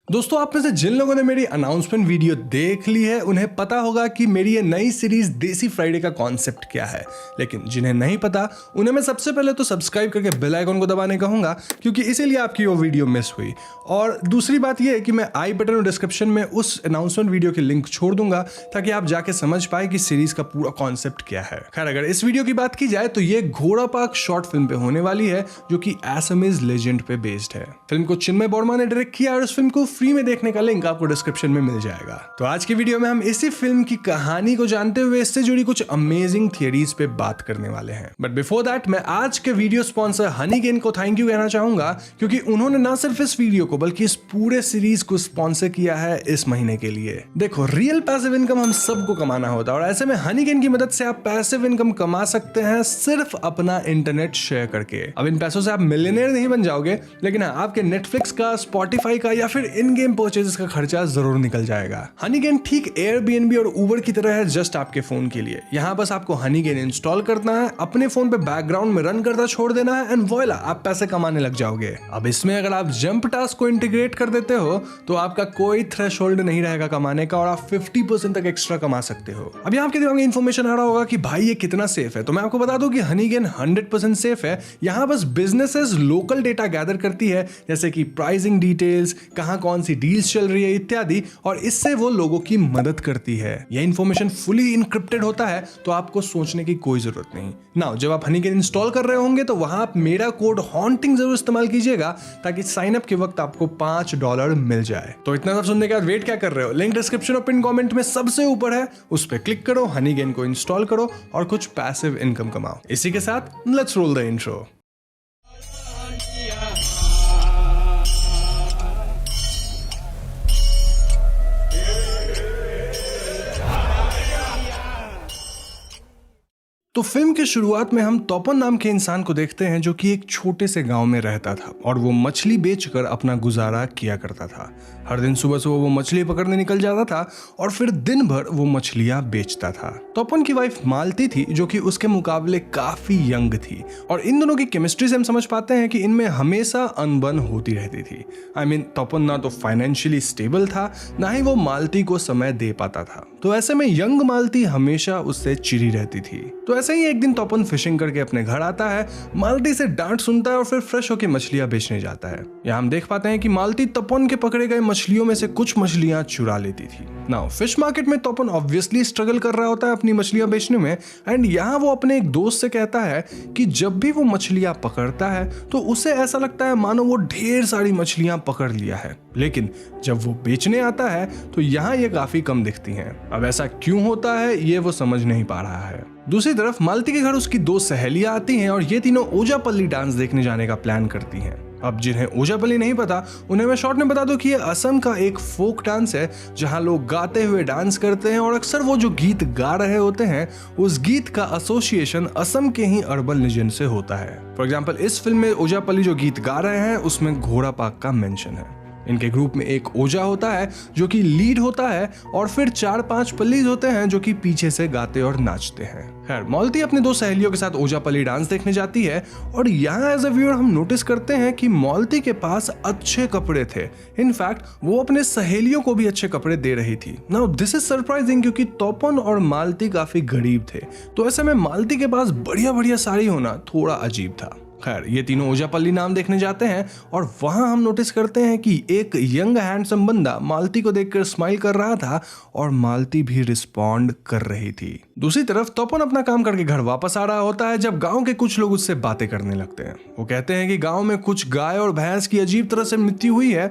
दोस्तों, आप में से जिन लोगों ने मेरी अनाउंसमेंट वीडियो देख ली है उन्हें पता होगा कि मेरी ये नई सीरीज देसी फ्राइडे का कॉन्सेप्ट क्या है। लेकिन जिन्हें नहीं पता उन्हें मैं सबसे पहले तो सब्सक्राइब करके बेल आइकन को दबाने कहूंगा, क्योंकि इसीलिए आपकी वो वीडियो मिस हुई। और दूसरी बात यह है कि मैं आई बटन और डिस्क्रिप्शन में उस अनाउंसमेंट वीडियो की लिंक छोड़ दूंगा ताकि आप जाके समझ पाए कि सीरीज का पूरा कॉन्सेप्ट क्या है। खैर, अगर इस वीडियो की बात की जाए तो ये घोड़ा पार्क शॉर्ट फिल्म पे होने वाली है जो कि असमीज लेजेंड पे बेस्ड है। फिल्म को चिन्मय बोर्मा ने डायरेक्ट किया और इस फिल्म को फ्री में देखने का लिंक आपको डिस्क्रिप्शन में मिल जाएगा। तो आज की वीडियो में हम इसी फिल्म की कहानी को जानते हुए इससे जुड़ी कुछ अमेजिंग थियरीज पे बात करने वाले हैं। बट बिफोर दैट मैं आज के वीडियो स्पॉन्सर हनीगेन को थैंक यू कहना चाहूंगा, क्योंकि उन्होंने न सिर्फ इस वीडियो को बल्कि इस पूरे सीरीज को स्पॉन्सर किया है इस महीने के लिए। देखो, रियल पैसिव इनकम हम सबको कमाना होता है और ऐसे में हनीगेन की मदद से आप पैसिव इनकम कमा सकते हैं सिर्फ अपना इंटरनेट शेयर करके। अब इन पैसों से आप मिलियनेयर नहीं बन जाओगे, लेकिन आपके नेटफ्लिक्स का, स्पॉटिफाई का या फिर इन गेम परचेज का खर्चा जरूर निकल जाएगा। हनीगेन ठीक एयरबीएनबी और उबर की तरह है, जस्ट आपके फोन के लिए। यहाँ बस आपको हनीगेन इंस्टॉल करना है, अपने फोन पे बैकग्राउंड में रन करता छोड़ देना है एंड वॉइला, आप पैसे कमाने लग जाओगे। अब इसमें अगर आप जंप टास्क को इंटीग्रेट कर देते हो तो आपका कोई थ्रेशोल्ड नहीं रहेगा कमाने का और आप 50% तक एक्स्ट्रा कमा सकते हो। अब यहाँ आपके दिमाग में इंफॉर्मेशन आ रहा होगा कि भाई ये कितना सेफ है, तो मैं आपको बता दूं कि हनीगेन 100% सेफ है। यहाँ बस बिजनेसेस लोकल डेटा गैदर करती है, जैसे कि प्राइसिंग डिटेल्स, कहाँ कौन सी डील्स चल रही है इत्यादि, और इससे वो लोगों की मदद करती है। यह इंफॉर्मेशन फुली इनक्रिप्टेड होता है, तो आपको सोचने की कोई जरूरत नहीं। नाउ जब आप हनीगेन इंस्टॉल कर रहे होंगे तो वहां आप मेरा कोड हॉन्टिंग जरूर इस्तेमाल कीजिएगा ताकि साइन अप के वक्त आपको $5 मिल जाए। तो इतना सब सुनने के बाद वेट क्या कर रहे हो? लिंक डिस्क्रिप्शन और पिन कमेंट में सबसे ऊपर है, उस पर क्लिक करो, हनीगेन को इंस्टॉल करो और कुछ पैसिव इनकम कमाओ। इसी के साथ लेट्स रोल द इंट्रो। तो फिल्म के शुरुआत में हम तोपन नाम के इंसान को देखते हैं जो कि एक छोटे से गांव में रहता था और वो मछली बेचकर अपना गुजारा किया करता था। हर दिन सुबह सुबह वो मछली पकड़ने निकल जाता था और फिर दिन भर वो मछलियां बेचता था। तोपन की वाइफ मालती थी जो कि उसके मुकाबले काफी यंग थी और इन दोनों की केमिस्ट्री से हम समझ पाते हैं कि इनमें हमेशा अनबन होती रहती थी। तोपन ना तो फाइनेंशियली स्टेबल था, ना ही वो मालती को समय दे पाता था। तो ऐसे में यंग मालती हमेशा उससे चिढ़ी रहती थी। तो ऐसे ही एक दिन तोपन फिशिंग करके अपने घर आता है, मालती से डांट सुनता है और फिर फ्रेश होकर मछलियां बेचने जाता है। यहाँ हम देख पाते हैं कि मालती तोपन के पकड़े गए मछलियों में से कुछ मछलियां चुरा लेती थी। नाउ फिश मार्केट में तोपन ऑब्वियसली स्ट्रगल कर रहा होता है अपनी मछलियां बेचने में एंड यहाँ वो अपने एक दोस्त से कहता है कि जब भी वो मछलियां पकड़ता है तो उसे ऐसा लगता है मानो वो ढेर सारी मछलियां पकड़ लिया है, लेकिन जब वो बेचने आता है तो यहाँ ये काफी कम दिखती हैं। अब ऐसा क्यों होता है ये वो समझ नहीं पा रहा है। दूसरी तरफ मालती के घर उसकी दो सहेलियां आती हैं और ये तीनों ओजापल्ली डांस देखने जाने का प्लान करती हैं। अब जिन्हें ओजापल्ली नहीं पता उन्हें मैं शॉर्ट में बता दूं कि ये असम का एक फोक डांस है जहां लोग गाते हुए डांस करते हैं और अक्सर वो जो गीत गा रहे होते हैं उस गीत का एसोसिएशन असम के ही अर्बन लेजेंड से होता है। फॉर एग्जाम्पल इस फिल्म में ओजापल्ली जो गीत गा रहे हैं उसमें घोड़ा पाक का मेंशन है। इनके ग्रुप में एक ओजा होता है जो कि लीड होता है और फिर 4-5 पल्लीज होते हैं जो कि पीछे से गाते और नाचते हैं। खैर, मालती अपने दो सहेलियों के साथ ओजापल्ली डांस देखने जाती है और यहाँ एज अ व्यूअर हम नोटिस करते हैं कि मालती के पास अच्छे कपड़े थे। इनफैक्ट वो अपने सहेलियों को भी अच्छे कपड़े दे रही थी। नाउ दिस इज सरप्राइजिंग क्योंकि तोपन और मालती काफी गरीब थे, तो ऐसे में मालती के पास बढ़िया बढ़िया साड़ी होना थोड़ा अजीब था। खैर, ये तीनों ओजापल्ली नाम देखने जाते हैं और वहां हम नोटिस करते हैं कि एक यंग हैंडसम बंदा मालती को देखकर स्माइल कर रहा था और मालती भी रिस्पॉन्ड कर रही थी। दूसरी तरफ तोपन अपना काम करके घर वापस आ रहा होता है जब गांव के कुछ लोग उससे बातें करने लगते हैं। वो कहते हैं कि गांव में कुछ गाय और भैंस की अजीब तरह से मृत्यु हुई है।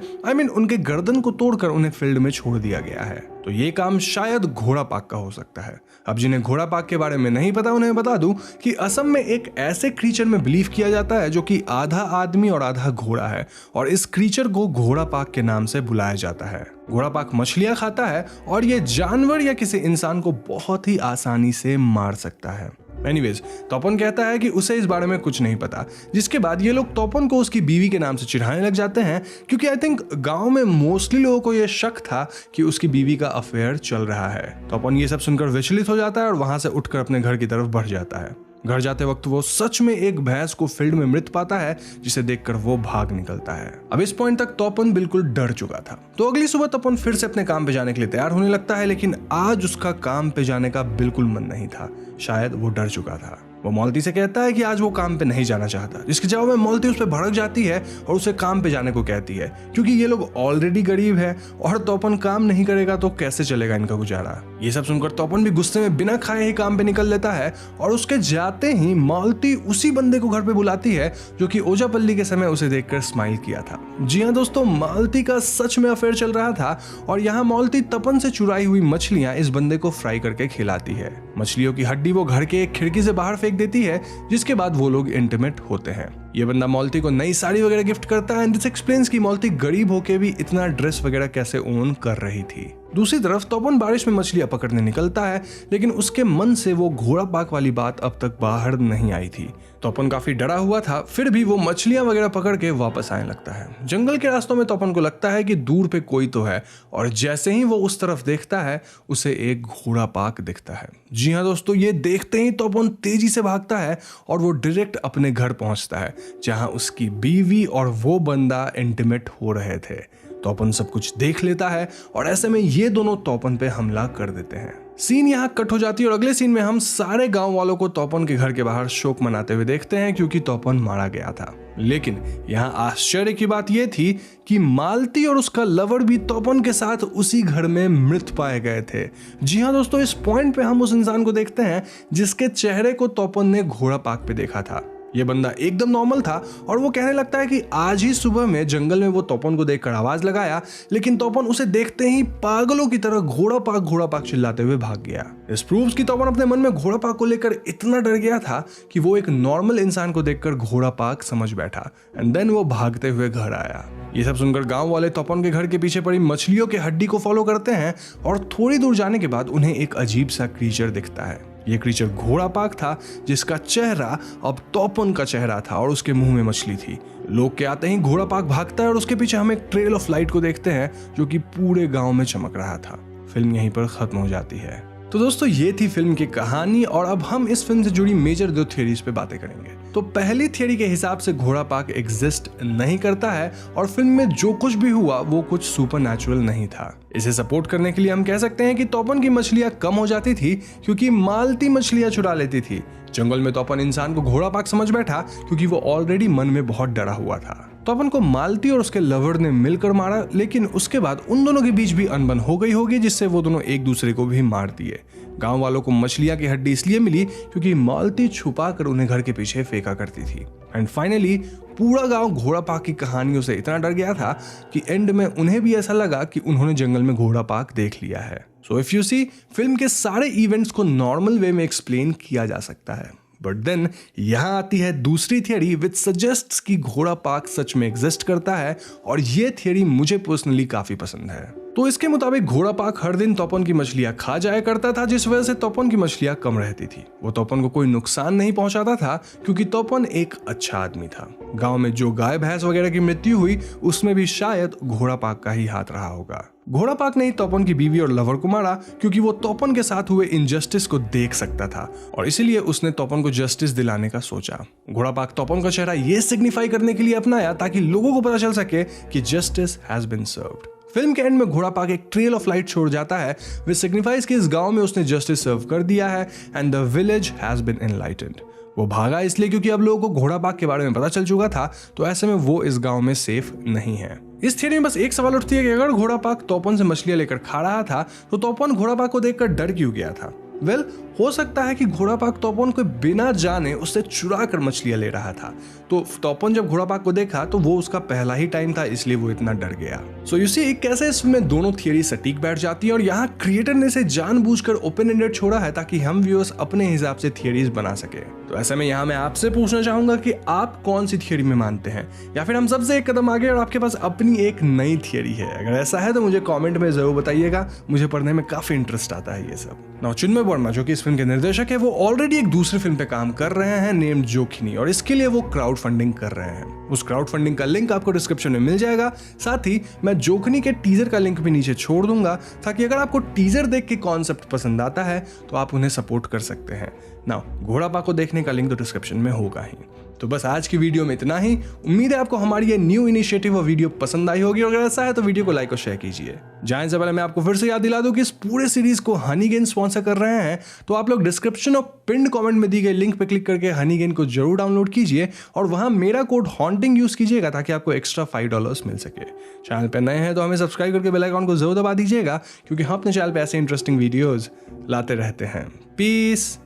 उनके गर्दन को तोड़कर उन्हें फील्ड में छोड़ दिया गया है। तो ये काम शायद घोड़ा पाक का हो सकता है। अब जिन्हें घोड़ा पाक के बारे में नहीं पता उन्हें बता दूं कि असम में एक ऐसे क्रीचर में बिलीव किया जाता है जो कि आधा आदमी और आधा घोड़ा है और इस क्रीचर को घोड़ा पाक के नाम से बुलाया जाता है। घोड़ा पाक मछलियां खाता है और ये जानवर या किसी इंसान को बहुत ही आसानी से मार सकता है। एनीवेज, तोपन कहता है कि उसे इस बारे में कुछ नहीं पता, जिसके बाद ये लोग तोपन को उसकी बीवी के नाम से चिढ़ाने लग जाते हैं क्योंकि आई थिंक गांव में मोस्टली लोगों को ये शक था कि उसकी बीवी का अफेयर चल रहा है। तोपन ये सब सुनकर विचलित हो जाता है और वहां से उठकर अपने घर की तरफ बढ़ जाता है। घर जाते वक्त वो सच में एक भैंस को फील्ड में मृत पाता है, जिसे देखकर वो भाग निकलता है। अब इस पॉइंट तक तोपन बिल्कुल डर चुका था। तो अगली सुबह तोपन फिर से अपने काम पे जाने के लिए तैयार होने लगता है, लेकिन आज उसका काम पे जाने का बिल्कुल मन नहीं था। शायद वो डर चुका था। वो मालती से कहता है कि आज वो काम पे नहीं जाना चाहता, जिसके जवाब में मालती उस पर भड़क जाती है और उसे काम पे जाने को कहती है, क्योंकि ये लोग ऑलरेडी गरीब है और तोपन काम नहीं करेगा तो कैसे चलेगा इनका गुजारा। ये सब सुनकर तोपन भी गुस्से में बिना खाए ही काम पे निकल लेता है और उसके जाते ही मालती उसी बंदे को घर पे बुलाती है जो कि ओजापल्ली के समय उसे देखकर स्माइल किया था। जी हाँ दोस्तों, मालती का सच में अफेयर चल रहा था और यहाँ मालती तपन से चुराई हुई मछलियां इस बंदे को फ्राई करके खिलाती है। मछलियों की हड्डी वो घर के एक खिड़की से बाहर फेंक देती है, जिसके बाद वो लोग इंटीमेट होते हैं। ये बंदा मालती को नई साड़ी वगैरह गिफ्ट करता है एंड दिस एक्सप्लेन्स कि मालती गरीब होके भी इतना ड्रेस वगैरह कैसे ओन कर रही थी। दूसरी तरफ तोपन बारिश में मछलियां पकड़ने निकलता है, लेकिन उसके मन से वो घोड़ा पाक वाली बात अब तक बाहर नहीं आई थी। तोपन काफी डरा हुआ था, फिर भी वो मछलियां वगैरह पकड़ के वापस आने लगता है। जंगल के रास्तों में तोपन को लगता है कि दूर पे कोई तो है और जैसे ही वो उस तरफ देखता है उसे एक घोड़ा पाक दिखता है। जी हाँ दोस्तों, ये देखते ही तोपन तेजी से भागता है और वो डायरेक्ट अपने घर पहुंचता है, जहां उसकी बीवी और वो बंदा इंटीमेट हो रहे थे। तोपन सब कुछ देख लेता है और ऐसे में ये दोनों तोपन पे हमला कर देते हैं। सीन यहाँ कट हो जाती है और अगले सीन में हम सारे गांव वालों को तोपन के घर के बाहर शोक मनाते हुए देखते हैं, क्योंकि तोपन मारा गया था। लेकिन यहाँ आश्चर्य की बात यह थी कि मालती और उसका लवर भी तोपन के साथ उसी घर में मृत पाए गए थे। जी हाँ दोस्तों, इस पॉइंट पे हम उस इंसान को देखते हैं जिसके चेहरे को तोपन ने घोड़ा पाक पे देखा था। ये बंदा एकदम नॉर्मल था और वो कहने लगता है कि आज ही सुबह में जंगल में वो तोपन को देखकर आवाज लगाया, लेकिन तोपन उसे देखते ही पागलों की तरह घोड़ा पाक चिल्लाते हुए भाग गया। इस प्रूव्स कि तोपन अपने मन में घोड़ा पाक को लेकर इतना डर गया था कि वो एक नॉर्मल इंसान को देखकर घोड़ा पाक समझ बैठा एंड देन वो भागते हुए घर आया। ये सब सुनकर गांव वाले तोपन के घर के पीछे पड़ी मछलियों के हड्डी को फॉलो करते हैं और थोड़ी दूर जाने के बाद उन्हें एक अजीब सा क्रीचर दिखता है। ये क्रीचर घोड़ा पाक था, जिसका चेहरा अब तोपन का चेहरा था और उसके मुंह में मछली थी। लोग के आते ही घोड़ा पाक भागता है और उसके पीछे हम एक ट्रेल ऑफ लाइट को देखते हैं जो कि पूरे गांव में चमक रहा था। फिल्म यहीं पर खत्म हो जाती है। तो दोस्तों, ये थी फिल्म की कहानी और अब हम इस फिल्म से जुड़ी मेजर 2 थियरीज पे बातें करेंगे। तो पहली थियरी के हिसाब से घोड़ा पाक एग्जिस्ट नहीं करता है और फिल्म में जो कुछ भी हुआ वो कुछ सुपरनैचुरल नहीं था। इसे सपोर्ट करने के लिए हम कह सकते हैं कि तोपन की मछलियां कम हो जाती थी क्योंकि मालती मछलियां चुरा लेती थी। जंगल में तोपन इंसान को घोड़ा पाक समझ बैठा क्योंकि वो ऑलरेडी मन में बहुत डरा हुआ था। तोपन को मालती और उसके लवर ने मिलकर मारा, लेकिन उसके बाद उन दोनों के बीच भी अनबन हो गई होगी, जिससे वो दोनों एक दूसरे को भी मार दिए। गांव वालों को मछलियां की हड्डी इसलिए मिली क्योंकि मालती छुपा कर उन्हें घर के पीछे फेंका करती थी। एंड फाइनली पूरा गांव घोड़ा पाक की कहानियों से इतना डर गया था कि एंड में उन्हें भी ऐसा लगा कि उन्होंने जंगल में घोड़ा पाक देख लिया है। So if you see, film के सारे इवेंट्स को नॉर्मल वे में एक्सप्लेन किया जा सकता है। बट देन यहां आती है दूसरी थियरी विच सजेस्ट्स कि घोड़ा पाक सच में एग्जिस्ट करता है और ये थियरी मुझे पर्सनली काफी पसंद है। तो इसके मुताबिक घोड़ा पाक हर दिन तोपन की मछलियां खा जाया करता था, जिस वजह से तोपन की मछलियां कम रहती थी। वो तोपन को कोई नुकसान नहीं पहुंचाता था क्योंकि तोपन एक अच्छा आदमी था। गांव में जो गाय भैंस वगैरह की मृत्यु हुई उसमें भी शायद घोड़ा पाक का ही हाथ रहा होगा। घोड़ा पाक ने ही तोपन की बीवी और लवर को मारा क्योंकि वो तोपन के साथ हुए इनजस्टिस को देख सकता था और इसीलिए उसने तोपन को जस्टिस दिलाने का सोचा। घोड़ा पाक तोपन का चेहरा ये सिग्निफाई करने के लिए अपनाया ताकि लोगों को पता चल सके कि justice has been served. Film के एंड में घोड़ा पाक एक ट्रेल ऑफ लाइट छोड़ जाता है विच सिग्निफाइज कि इस गांव में उसने जस्टिस सर्व कर दिया है and the village has been enlightened. वो भागा इसलिए क्योंकि अब लोगों को घोड़ा पाक के बारे में पता चल चुका था, तो ऐसे में वो इस गांव में सेफ नहीं है। इस थियरी में बस एक सवाल उठती है कि अगर घोड़ा पाक तोपन से मछलियां लेकर खा रहा था तो तोपन घोड़ा पाक को देखकर डर क्यों गया था। वेल, हो सकता है कि घोड़ा पाक तोपन को बिना जाने उससे चुरा कर मछलियां ले रहा था, तो तोपन जब घोड़ा पाक को देखा तो वो उसका पहला ही टाइम था, इसलिए वो इतना डर गया। सो यू सी, कैसे इस फिल्म में दोनों थियरी सटीक बैठ जाती है और यहाँ क्रिएटर ने इसे जानबूझकर ओपन एंडेड छोड़ा है ताकि हम व्यूअर्स अपने हिसाब से थियरीज बना सके। तो ऐसे में यहाँ मैं आपसे पूछना चाहूंगा कि आप कौन सी थियरी में मानते हैं, या फिर हम सबसे एक कदम आगे और आपके पास अपनी एक नई थियरी है। अगर ऐसा है तो मुझे कमेंट में जरूर बताइएगा, मुझे पढ़ने में काफी इंटरेस्ट आता है ये सब। नाउ चिन्मय वर्मा जो कि इस फिल्म के निर्देशक है, वो ऑलरेडी एक दूसरी फिल्म पे काम कर रहे हैं नेम्ड जोखिनी, और इसके लिए वो क्राउड फंडिंग कर रहे हैं। उस क्राउड फंडिंग का लिंक आपको डिस्क्रिप्शन में मिल जाएगा। साथ ही मैं जोखिनी के टीजर का लिंक भी नीचे छोड़ दूंगा ताकि अगर आपको टीजर देख के कॉन्सेप्ट पसंद आता है तो आप उन्हें सपोर्ट कर सकते हैं। ना घोड़ा पाको देखने का लिंक तो डिस्क्रिप्शन में होगा ही। तो बस आज की वीडियो में इतना ही। उम्मीद है आपको हमारी ये न्यू इनिशिएटिव और वीडियो पसंद आई होगी, और अगर ऐसा है तो वीडियो को लाइक और शेयर कीजिए। जाने से पहले मैं आपको फिर से याद दिला दूं कि इस पूरे सीरीज को हनीगेन स्पॉन्सर कर रहे हैं, तो आप लोग डिस्क्रिप्शन और पिन्ड कमेंट में दी गई लिंक पे क्लिक करके हनीगेन को जरूर डाउनलोड कीजिए और वहां मेरा कोड हॉन्टिंग यूज कीजिएगा ताकि आपको एक्स्ट्रा $5 मिल सके। चैनल पर नए हैं तो हमें सब्सक्राइब करके बेल आइकन को जरूर दबा दीजिएगा, क्योंकि हम अपने चैनल पे ऐसे इंटरेस्टिंग वीडियोज लाते रहते हैं। पीस।